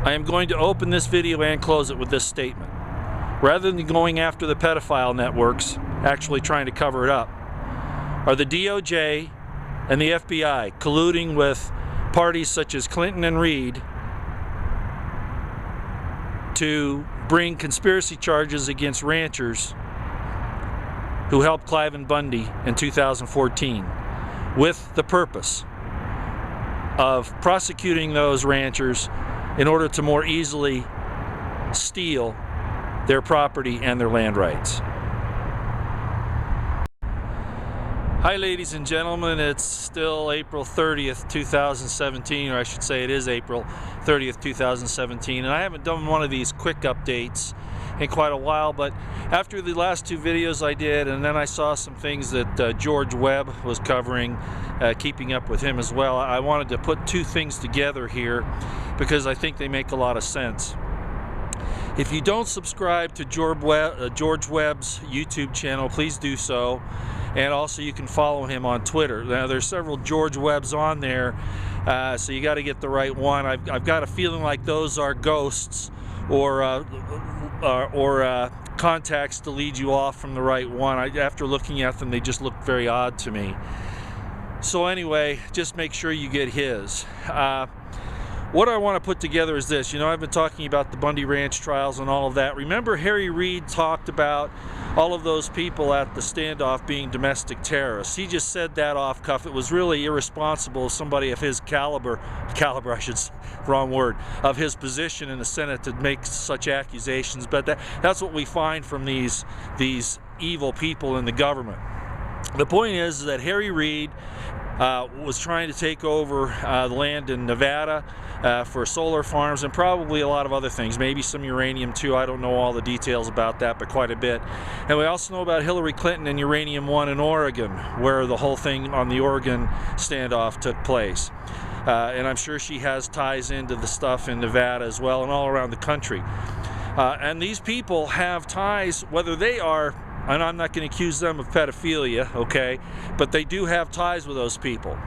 I am going to open this video and close it with this statement. Rather than going after the pedophile networks, actually trying to cover it up, are the DOJ and the FBI colluding with parties such as Clinton and Reid to bring conspiracy charges against ranchers who helped Cliven Bundy in 2014 with the purpose of prosecuting those ranchers in order to more easily steal their property and their land rights. Hi ladies and gentlemen, it's still April 30th, 2017, or I should say it is April 30th, 2017, and I haven't done one of these quick updates in quite a while, but after the last two videos I did, and then I saw some things that George Webb was covering, keeping up with him as well, I wanted to put two things together here because I think they make a lot of sense. If you don't subscribe to George Webb's YouTube channel, please do so. And also you can follow him on Twitter. Now there's several George Webbs on there, so you got to get the right one. I've got a feeling like those are ghosts or contacts to lead you off from the right one. After looking at them, they just look very odd to me. So anyway, just make sure you get his. What I want to put together is this. You know, I've been talking about the Bundy Ranch trials and all of that. Remember, Harry Reid talked about all of those people at the standoff being domestic terrorists. He just said that off cuff. It was really irresponsible of somebody of his caliber I should say, wrong word, of his position in the Senate to make such accusations. But that's what we find from these evil people in the government. The point is that Harry Reid was trying to take over the land in Nevada for solar farms and probably a lot of other things, maybe some uranium too. I don't know all the details about that, but quite a bit. And we also know about Hillary Clinton and Uranium One in Oregon, where the whole thing on the Oregon standoff took place. And I'm sure she has ties into the stuff in Nevada as well and all around the country. And these people have ties, whether they are, and I'm not going to accuse them of pedophilia, okay, but they do have ties with those people.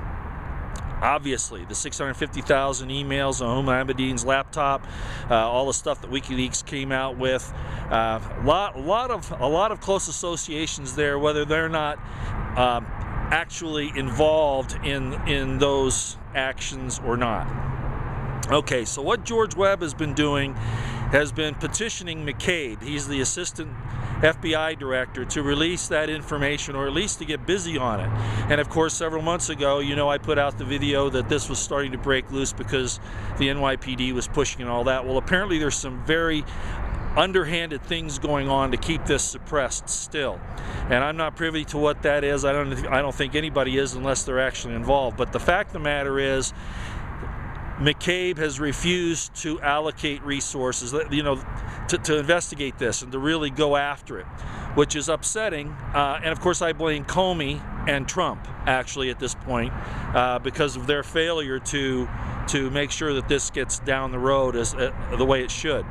Obviously, the 650,000 emails on Ahmadine's laptop, all the stuff that WikiLeaks came out with, a lot of close associations there, whether they're not actually involved in those actions or not. Okay, so what George Webb has been doing has been petitioning McCabe, he's the assistant FBI director, to release that information, or at least to get busy on it. And of course, several months ago, you know, I put out the video that this was starting to break loose because the NYPD was pushing and all that. Well, apparently there's some very underhanded things going on to keep this suppressed still, and I'm not privy to what that is. I don't think anybody is unless they're actually involved. But the fact of the matter is, McCabe has refused to allocate resources, you know, to investigate this and to really go after it, which is upsetting. And of course, I blame Comey and Trump actually at this point because of their failure to make sure that this gets down the road as the way it should.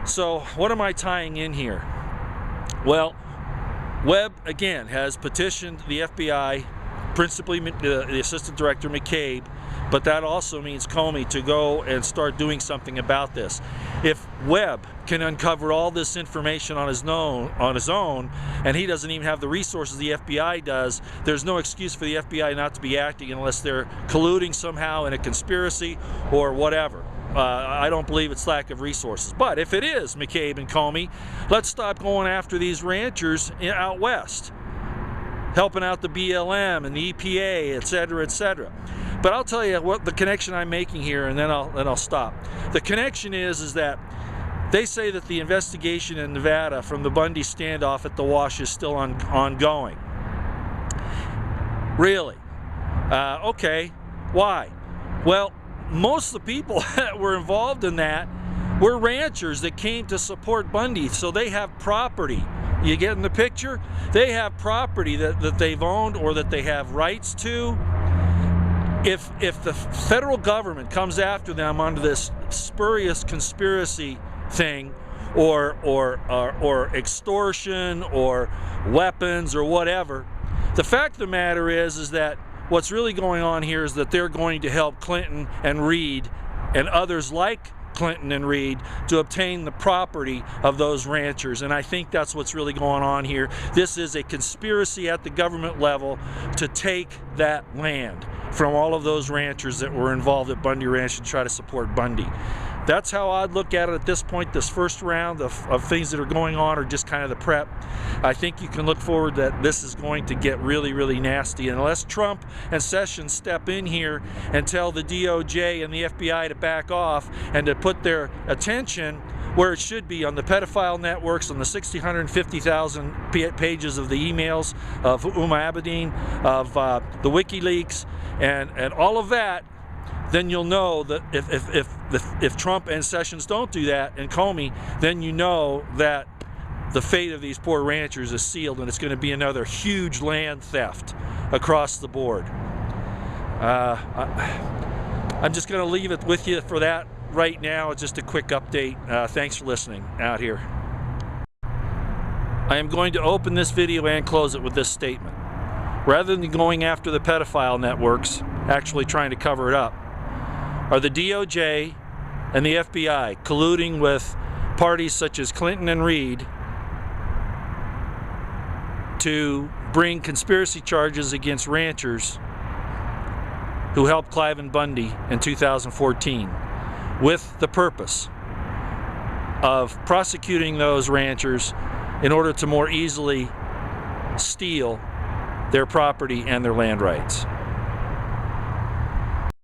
So what am I tying in here? Well, Webb again has petitioned the FBI, principally the assistant director McCabe, but that also means Comey, to go and start doing something about this. If Webb can uncover all this information on his own, and he doesn't even have the resources the FBI does, there's no excuse for the FBI not to be acting unless they're colluding somehow in a conspiracy or whatever. I don't believe it's lack of resources. But if it is McCabe and Comey, let's stop going after these ranchers out west, helping out the BLM and the EPA, etc., etc. But I'll tell you what the connection I'm making here, and then I'll stop. The connection is that they say that the investigation in Nevada from the Bundy standoff at the Wash is still ongoing. Really? Okay. Why? Well, most of the people that were involved in that were ranchers that came to support Bundy, so they have property. You get in the picture? They have property that they've owned or that they have rights to. If the federal government comes after them under this spurious conspiracy thing, or extortion or weapons or whatever, the fact of the matter is that what's really going on here is that they're going to help Clinton and Reid and others like Clinton and Reed to obtain the property of those ranchers. And I think that's what's really going on here. This is a conspiracy at the government level to take that land from all of those ranchers that were involved at Bundy Ranch and try to support Bundy. That's how I'd look at it at this point. This first round of things that are going on are just kind of the prep. I think you can look forward that this is going to get really, really nasty. And unless Trump and Sessions step in here and tell the DOJ and the FBI to back off and to put their attention where it should be, on the pedophile networks, on the 150,000 pages of the emails of Huma Abedin, of the WikiLeaks, and all of that, then you'll know that if Trump and Sessions don't do that, and Comey, then you know that the fate of these poor ranchers is sealed, and it's going to be another huge land theft across the board. I'm just going to leave it with you for that right now. It's just a quick update. Thanks for listening out here. I am going to open this video and close it with this statement. Rather than going after the pedophile networks, actually trying to cover it up, are the DOJ and the FBI colluding with parties such as Clinton and Reed to bring conspiracy charges against ranchers who helped Cliven Bundy in 2014, with the purpose of prosecuting those ranchers in order to more easily steal their property and their land rights.